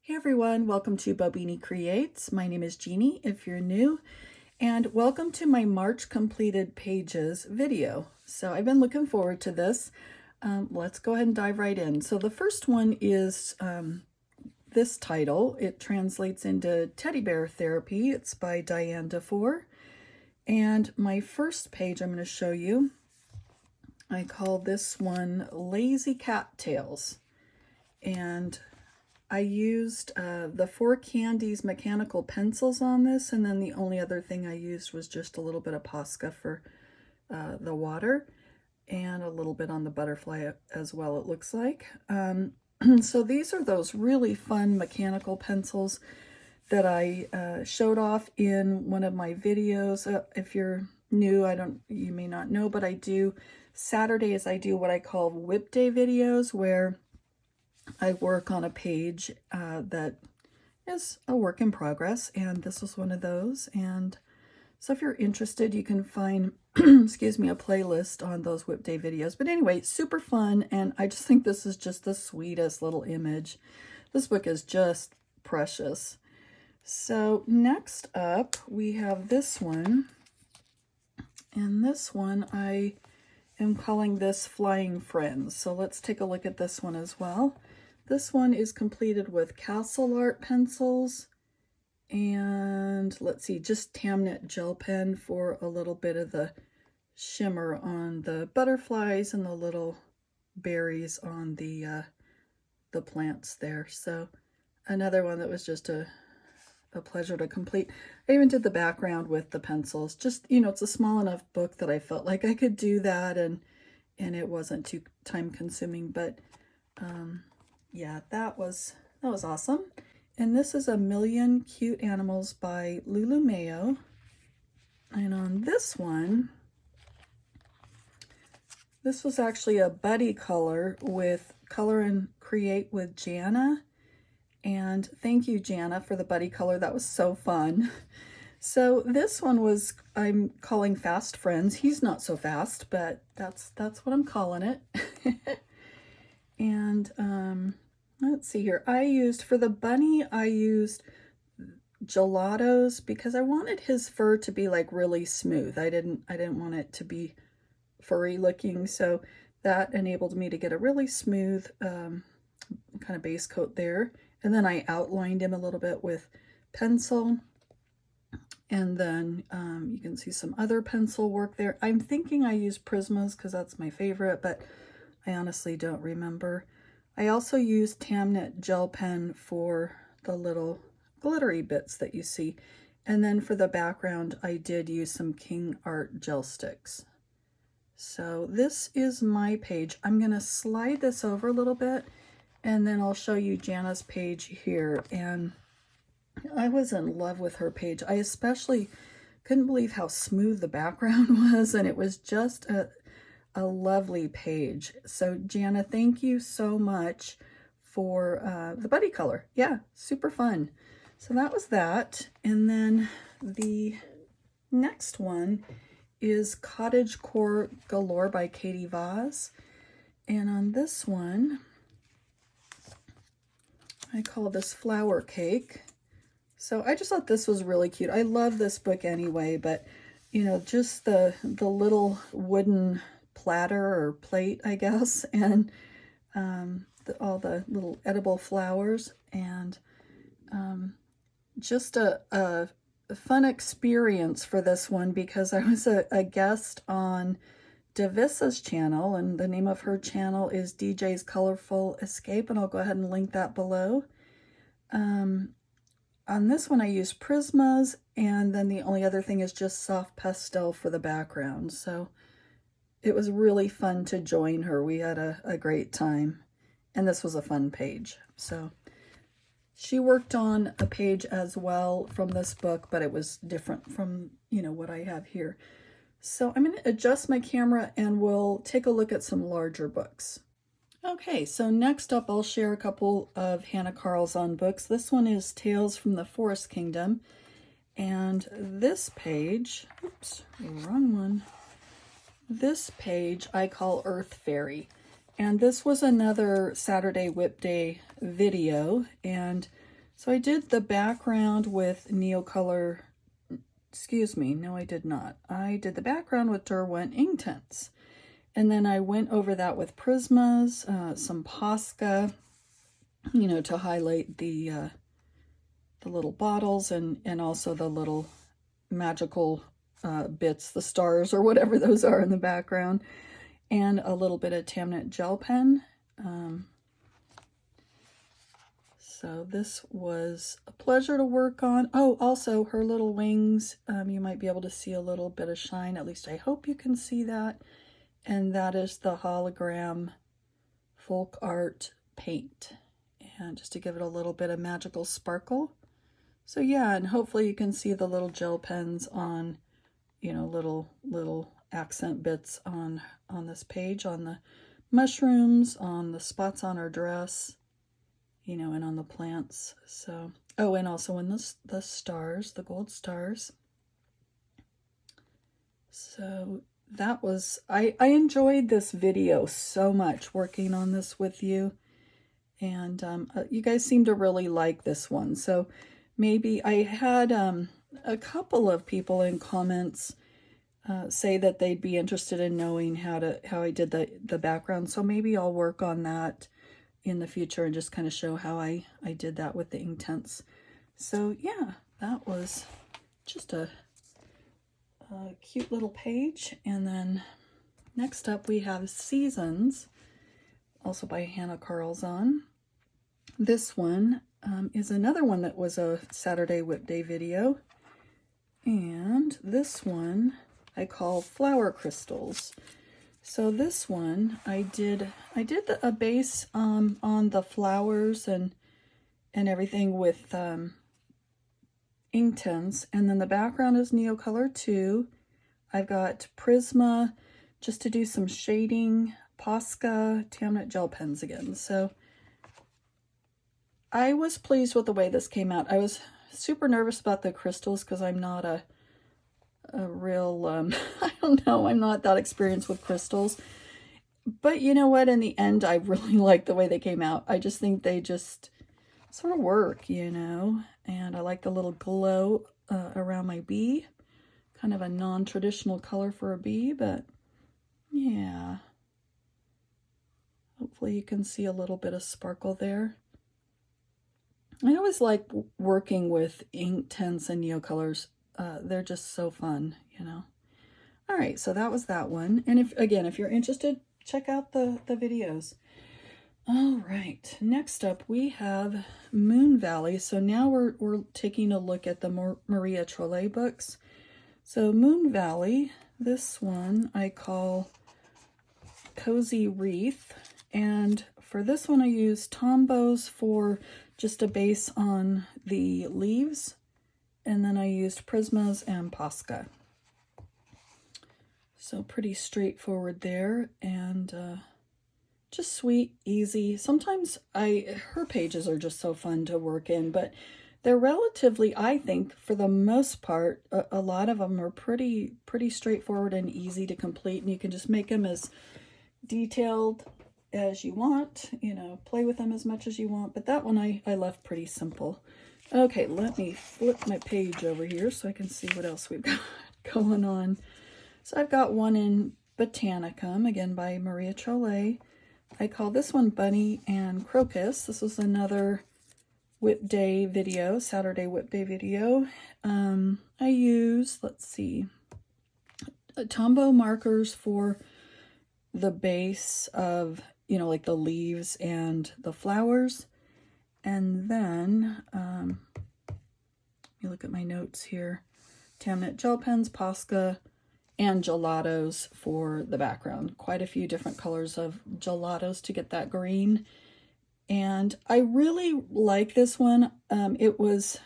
Hey everyone, welcome to Bobini Creates. My name is Jeannie if you're new, and welcome to my March completed pages video. So I've been looking forward to this. Let's go ahead and dive right in. So the first one is this title. It translates into Teddy Bear Therapy. It's by Diane DeFore. And my first page I'm going to show you, I call this one Lazy Cat Tales. And I used the 4 Candies mechanical pencils on this, and then the only other thing I used was just a little bit of Posca for the water, and a little bit on the butterfly as well, it looks like. So these are those really fun mechanical pencils that I showed off in one of my videos. If you're new, you may not know, but I do Saturdays, I do what I call whip day videos, where I work on a page that is a work in progress, and this was one of those. And so if you're interested, you can find, excuse me, a playlist on those whip day videos. But anyway, super fun, and I just think this is just the sweetest little image. This book is just precious. So next up, we have this one, and this one I am calling this Flying Friends. So let's take a look at this one as well. This one is completed with Castle Art pencils and, let's see, just Tamnet gel pen for a little bit of the shimmer on the butterflies and the little berries on the plants there. So another one that was just a pleasure to complete. I even did the background with the pencils. Just, you know, it's a small enough book that I felt like I could do that, and it wasn't too time consuming, but yeah, that was awesome. And this is A Million Cute Animals by Lulu Mayo. And on this one, this was actually a buddy color with Color and Create with Jana. And thank you, Jana, for the buddy color. That was so fun. So this one was, I'm calling Fast Friends. He's not so fast, but that's what I'm calling it. And let's see here. For the bunny, I used gelatos because I wanted his fur to be like really smooth. I didn't want it to be furry looking, so that enabled me to get a really smooth kind of base coat there. And then I outlined him a little bit with pencil. And then you can see some other pencil work there. I'm thinking I used Prismas because that's my favorite, but I honestly don't remember. I also used Tamnet gel pen for the little glittery bits that you see. And then for the background, I did use some King Art gel sticks. So this is my page. I'm going to slide this over a little bit, and then I'll show you Jana's page here. And I was in love with her page. I especially couldn't believe how smooth the background was, and it was just a lovely page. So Jana, thank you so much for the buddy color. Yeah, super fun. So that was that. And then the next one is Cottage Galore by Katie Vaz. And on this one, I call this Flower Cake. So I just thought this was really cute. I love this book anyway, but you know, just the little wooden platter or plate, I guess, and all the little edible flowers, and just a fun experience for this one because I was a guest on Davissa's channel, and the name of her channel is DJ's Colorful Escape, and I'll go ahead and link that below. On this one I used Prismas, and then the only other thing is just soft pastel for the background. So it was really fun to join her. We had a great time, and this was a fun page. So she worked on a page as well from this book, but it was different from, you know, what I have here. So I'm going to adjust my camera and we'll take a look at some larger books. Okay, so next up I'll share a couple of Hannah Carlzon books. This one is Tales from the Forest Kingdom, and this page, oops, wrong one. This page I call Earth Fairy, and this was another Saturday Whip Day video, and So I did the background with Neocolor, excuse me, no I did not. I did the background with Derwent Inktense. And then I went over that with Prismas, some Posca, you know, to highlight the little bottles and also the little magical bits, the stars or whatever those are in the background, and a little bit of Tamnet gel pen. So this was a pleasure to work on. Oh, also her little wings, you might be able to see a little bit of shine, at least I hope you can see that. And that is the hologram folk art paint. And just to give it a little bit of magical sparkle. So yeah, and hopefully you can see the little gel pens on, you know, little accent bits on this page, on the mushrooms, on the spots on her dress, you know, and on the plants. So, oh, and also in the stars, the gold stars. So that was, I enjoyed this video so much working on this with you. And you guys seem to really like this one. So maybe I had a couple of people in comments say that they'd be interested in knowing how I did the background. So maybe I'll work on that in the future and just kind of show how I did that with the Inktense. So yeah, that was just a cute little page. And then next up we have Seasons, also by Hannah Carlzon. This one is another one that was a Saturday Whip Day video. And this one I call Flower Crystals. So this one I did a base on the flowers and everything with Inktense, and then the background is Neocolor 2. I've got Prisma just to do some shading, Posca, Tamnet gel pens again. So I was pleased with the way this came out. I was super nervous about the crystals because I'm not a real, I don't know, I'm not that experienced with crystals. But you know what? In the end, I really like the way they came out. I just think they just sort of work, you know. And I like the little glow around my bee. Kind of a non-traditional color for a bee, but yeah. Hopefully you can see a little bit of sparkle there. I always like working with Inktense and Neocolors. They're just so fun, you know. All right, so that was that one. And if you're interested, check out the videos. All right, next up we have Moon Valley. So now we're taking a look at the Maria Trolle books. So Moon Valley, this one I call Cozy Wreath. And for this one I used Tombows for just a base on the leaves. And then I used Prismas and Posca. So pretty straightforward there, and just sweet, easy. Sometimes her pages are just so fun to work in, but they're relatively, I think, for the most part, a lot of them are pretty straightforward and easy to complete, and you can just make them as detailed as you want, you know, play with them as much as you want. But that one I left pretty simple. Okay, let me flip my page over here so I can see what else we've got going on. So I've got one in Botanicum, again by Maria Trolle. I call this one Bunny and Crocus. This was another Whip Day video, Saturday Whip Day video. I use, let's see, Tombow markers for the base of, you know, like the leaves and the flowers. And then, let me look at my notes here. Tamnet gel pens, Posca, and gelatos for the background. Quite a few different colors of gelatos to get that green. And I really like this one. It was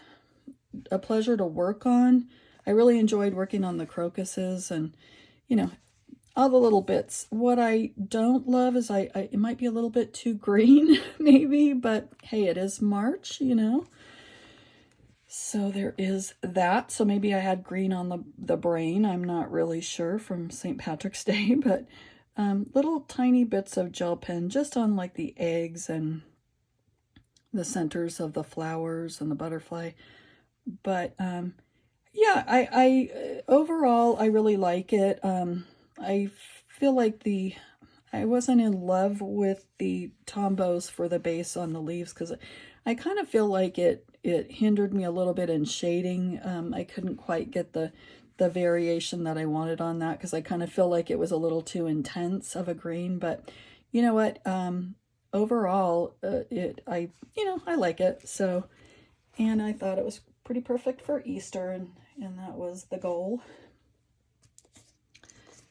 a pleasure to work on. I really enjoyed working on the crocuses and, you know, all the little bits. What I don't love is it might be a little bit too green, maybe, but hey, it is March, you know. So there is that. So maybe I had green on the brain. I'm not really sure, from St. Patrick's Day, but little tiny bits of gel pen just on like the eggs and the centers of the flowers and the butterfly. But yeah, I overall I really like it. I feel like I wasn't in love with the tombos for the base on the leaves because I kind of feel like it hindered me a little bit in shading. I couldn't quite get the variation that I wanted on that because I kind of feel like it was a little too intense of a green. But you know what? Overall, I like it. So, and I thought it was pretty perfect for Easter, and that was the goal.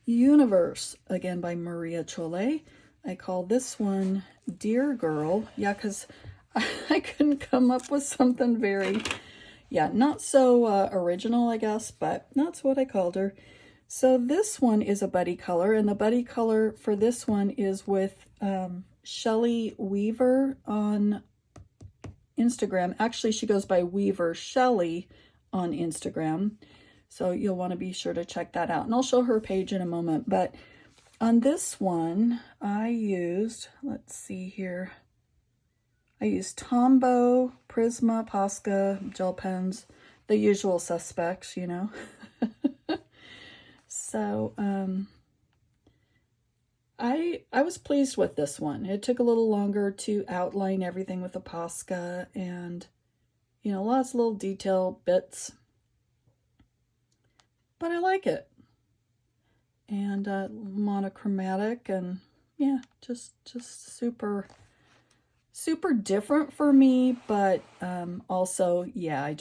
Universe, again by Maria Chole. I call this one Dear Girl. Yeah, because I couldn't come up with something very, not so original, I guess, but that's what I called her. So this one is a buddy color, and the buddy color for this one is with Shelly Weaver on Instagram. Actually, she goes by Weaver Shelly on Instagram. So you'll want to be sure to check that out. And I'll show her page in a moment. But on this one, I used, let's see here, I used Tombow, Prisma, Posca, gel pens, the usual suspects, you know. So I was pleased with this one. It took a little longer to outline everything with the Posca and, lots of little detail bits. But I like it. And monochromatic, and yeah, just super different for me, but also, yeah, I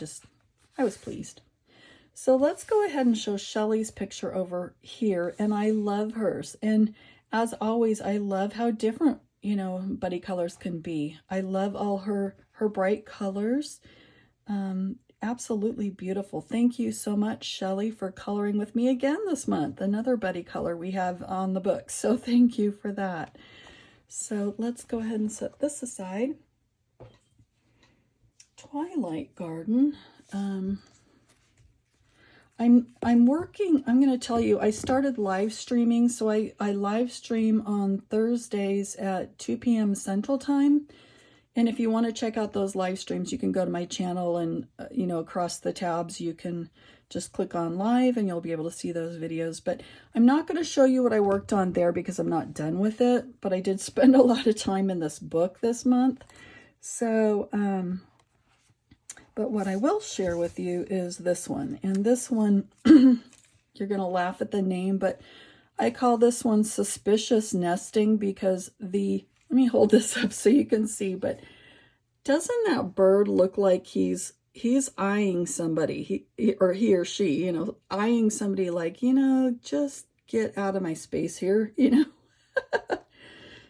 was pleased. So let's go ahead and show Shelly's picture over here, and I love hers. And as always, I love how different, buddy colors can be. I love all her bright colors. Absolutely beautiful. Thank you so much, Shelly, for coloring with me again this month. Another buddy color we have on the books. So thank you for that. So let's go ahead and set this aside. Twilight Garden. I'm working, I'm going to tell you, I started live streaming. So I live stream on Thursdays at 2 p.m. Central Time. And if you want to check out those live streams, you can go to my channel and, across the tabs, you can just click on live and you'll be able to see those videos. But I'm not going to show you what I worked on there because I'm not done with it. But I did spend a lot of time in this book this month. So, but what I will share with you is this one. And this one, you're going to laugh at the name, but I call this one Suspicious Nesting because let me hold this up so you can see, but doesn't that bird look like he's eyeing somebody, he or she, eyeing somebody like, just get out of my space here,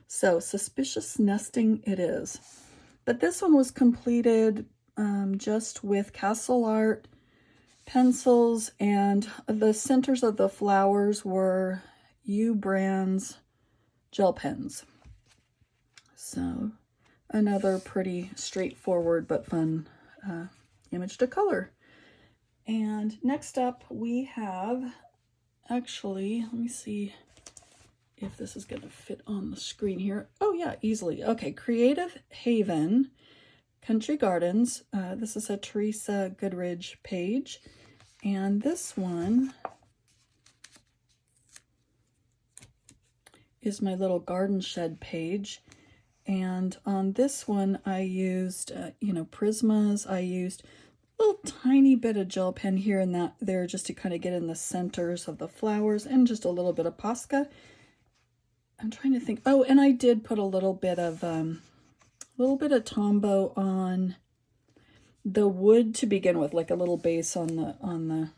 So Suspicious Nesting it is. But this one was completed just with Castle Art pencils, and the centers of the flowers were U Brands gel pens. So another pretty straightforward but fun image to color. And next up we have, actually, let me see if this is going to fit on the screen here. Oh yeah, easily. Okay, Creative Haven, Country Gardens. This is a Teresa Goodridge page. And this one is my little garden shed page. And on this one, I used, Prismas. I used a little tiny bit of gel pen here and there just to kind of get in the centers of the flowers, and just a little bit of Posca. I'm trying to think. Oh, and I did put a little bit of Tombow on the wood to begin with, like a little base on the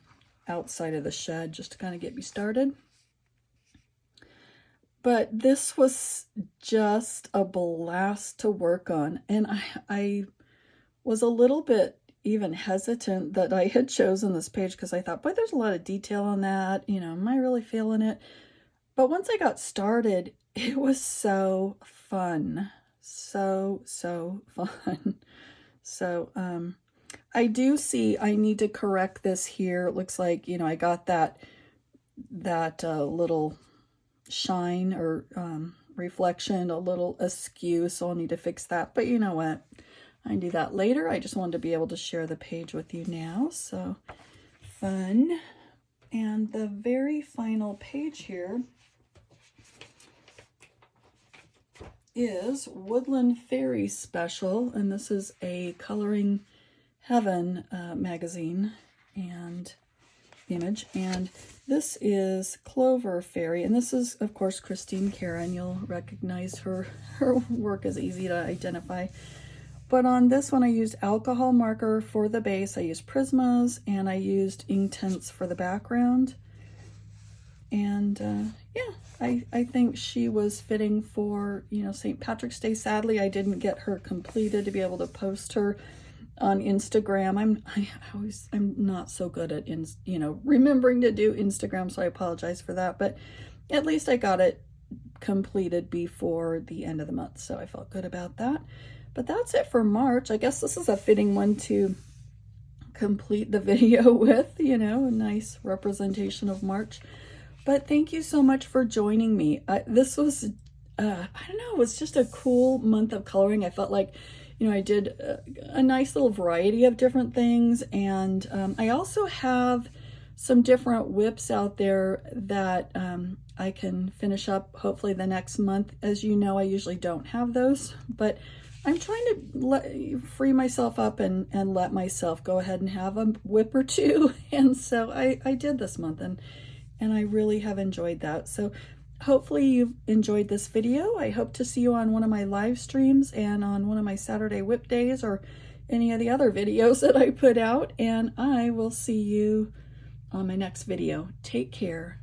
outside of the shed, just to kind of get me started. But this was just a blast to work on. And I was a little bit even hesitant that I had chosen this page because I thought, boy, there's a lot of detail on that. Am I really feeling it? But once I got started, it was so fun. So fun. So I do see I need to correct this here. It looks like, I got that little shine or reflection a little askew, so I'll need to fix that. But you know what? I can do that later. I just wanted to be able to share the page with you now. So fun. And the very final page here is Woodland Fairy Special, and this is a Coloring Heaven magazine and image, and this is Clover Fairy, and this is of course Christine Karen. You'll recognize her work is easy to identify. But on this one I used alcohol marker for the base, I used Prismas, and I used Inktense for the background. And yeah, I think she was fitting for, you know, St. Patrick's Day. Sadly, I didn't get her completed to be able to post her on Instagram. I'm not so good at, you know, remembering to do Instagram, so I apologize for that. But at least I got it completed before the end of the month, so I felt good about that. But that's it for March. I guess this is a fitting one to complete the video with, you know, a nice representation of March. But thank you so much for joining me. This was, I don't know, it was just a cool month of coloring. I felt like, you know, I did a nice little variety of different things. And I also have some different whips out there that I can finish up hopefully the next month. As you know, I usually don't have those, but I'm trying to free myself up and let myself go ahead and have a whip or two. And so I did this month, and I really have enjoyed that. So hopefully you've enjoyed this video. I hope to see you on one of my live streams and on one of my Saturday whip days or any of the other videos that I put out. And I will see you on my next video. Take care.